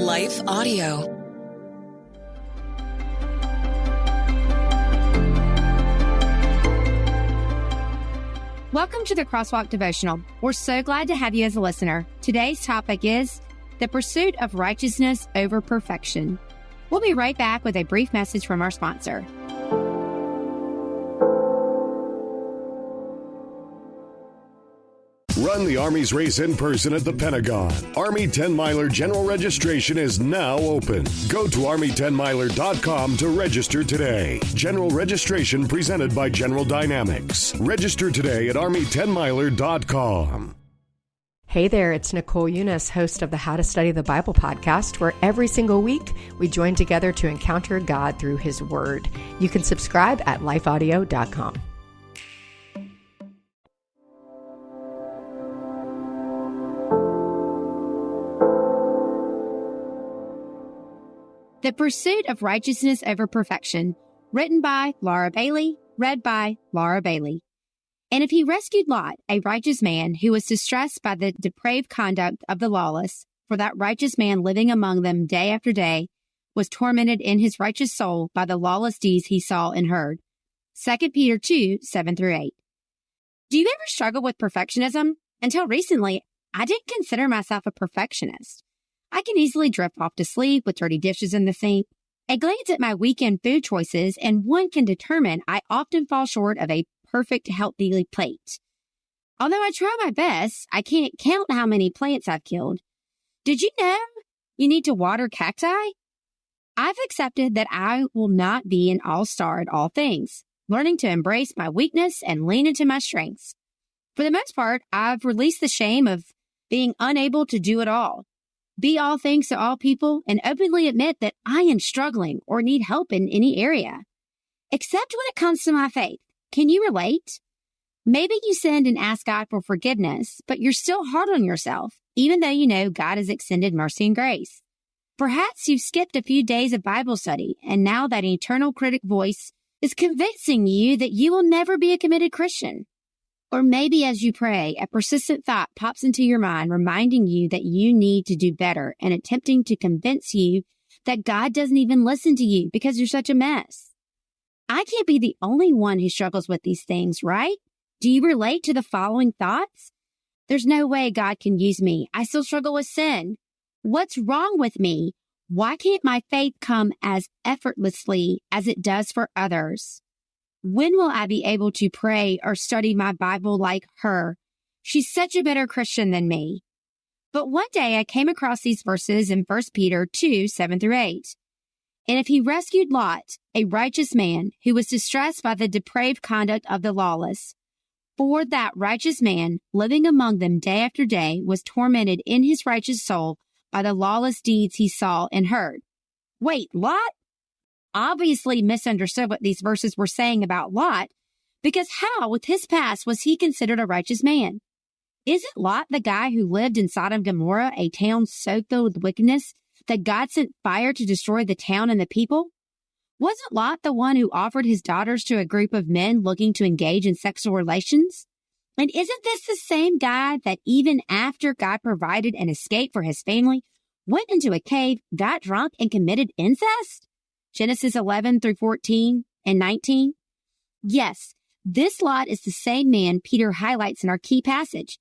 Life Audio. Welcome to the Crosswalk Devotional. We're so glad to have you as a listener. Today's topic is the pursuit of righteousness over perfection. We'll be right back with a brief message from our sponsor. Run the Army's race in person at the Pentagon. Army 10-miler general registration is now open. Go to Army10miler.com to register today. General registration presented by General Dynamics. Register today at Army10miler.com. Hey there, it's Nicole Eunice, host of the How to Study the Bible podcast, where every single week we join together to encounter God through His Word. You can subscribe at lifeaudio.com. The Pursuit of Righteousness Over Perfection, written by Laura Bailey, read by Laura Bailey. And if he rescued Lot, a righteous man who was distressed by the depraved conduct of the lawless, for that righteous man living among them day after day was tormented in his righteous soul by the lawless deeds he saw and heard. 2 Peter 2, 7-8. Do you ever struggle with perfectionism? Until recently, I didn't consider myself a perfectionist. I can easily drift off to sleep with dirty dishes in the sink. A glance at my weekend food choices and one can determine I often fall short of a perfect, healthy plate. Although I try my best, I can't count how many plants I've killed. Did you know you need to water cacti? I've accepted that I will not be an all-star at all things, learning to embrace my weakness and lean into my strengths. For the most part, I've released the shame of being unable to do it all. Be all things to all people and openly admit that I am struggling or need help in any area. Except when it comes to my faith. Can you relate? Maybe you sinned and asked God for forgiveness, but you're still hard on yourself, even though you know God has extended mercy and grace. Perhaps you've skipped a few days of Bible study, and now that eternal critic voice is convincing you that you will never be a committed Christian. Or maybe as you pray, a persistent thought pops into your mind, reminding you that you need to do better and attempting to convince you that God doesn't even listen to you because you're such a mess. I can't be the only one who struggles with these things, right? Do you relate to the following thoughts? There's no way God can use me. I still struggle with sin. What's wrong with me? Why can't my faith come as effortlessly as it does for others? When will I be able to pray or study my Bible like her? She's such a better Christian than me. But one day I came across these verses in 1 Peter 2, 7-8. And if he rescued Lot, a righteous man who was distressed by the depraved conduct of the lawless, for that righteous man living among them day after day was tormented in his righteous soul by the lawless deeds he saw and heard. Wait, Lot? Obviously misunderstood what these verses were saying about Lot, because how, with his past, was he considered a righteous man? Isn't Lot the guy who lived in Sodom and Gomorrah, a town so filled with wickedness that God sent fire to destroy the town and the people? Wasn't Lot the one who offered his daughters to a group of men looking to engage in sexual relations? And isn't this the same guy that even after God provided an escape for his family, went into a cave, got drunk, and committed incest? Genesis 11-14 and 19. Yes, this Lot is the same man Peter highlights in our key passage.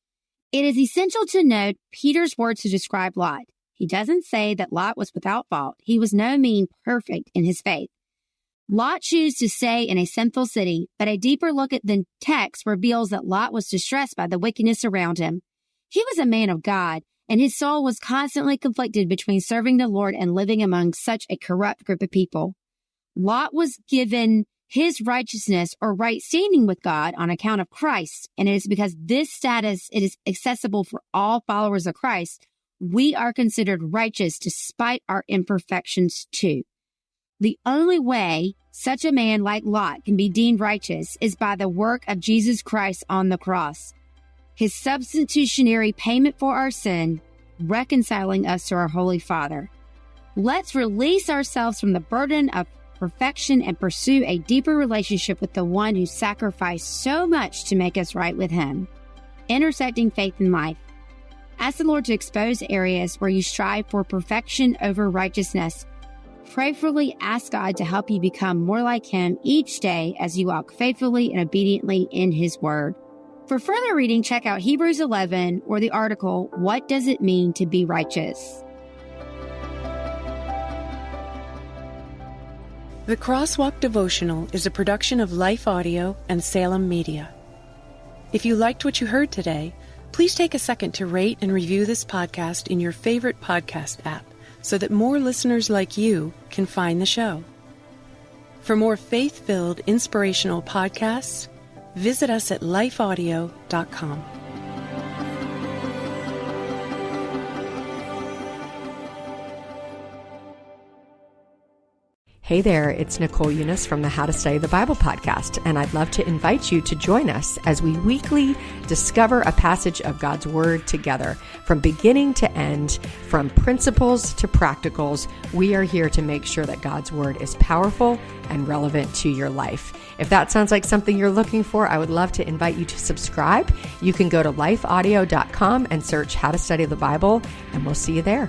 It is essential to note Peter's words to describe Lot. He doesn't say that Lot was without fault. He was no mean perfect in his faith. Lot chose to stay in a sinful city, but a deeper look at the text reveals that Lot was distressed by the wickedness around him. He was a man of God, and his soul was constantly conflicted between serving the Lord and living among such a corrupt group of people. Lot was given his righteousness or right standing with God on account of Christ, and it is because this status it is accessible for all followers of Christ, we are considered righteous despite our imperfections too. The only way such a man like Lot can be deemed righteous is by the work of Jesus Christ on the cross. His substitutionary payment for our sin, reconciling us to our Holy Father. Let's release ourselves from the burden of perfection and pursue a deeper relationship with the one who sacrificed so much to make us right with him. Intersecting faith and life. Ask the Lord to expose areas where you strive for perfection over righteousness. Prayerfully ask God to help you become more like Him each day as you walk faithfully and obediently in His Word. For further reading, check out Hebrews 11 or the article, What Does It Mean to Be Righteous? The Crosswalk Devotional is a production of Life Audio and Salem Media. If you liked what you heard today, please take a second to rate and review this podcast in your favorite podcast app so that more listeners like you can find the show. For more faith-filled, inspirational podcasts, visit us at lifeaudio.com. Hey there, it's Nicole Eunice from the How to Study the Bible podcast, and I'd love to invite you to join us as we weekly discover a passage of God's Word together. From beginning to end, from principles to practicals, we are here to make sure that God's Word is powerful and relevant to your life. If that sounds like something you're looking for, I would love to invite you to subscribe. You can go to lifeaudio.com and search How to Study the Bible, and we'll see you there.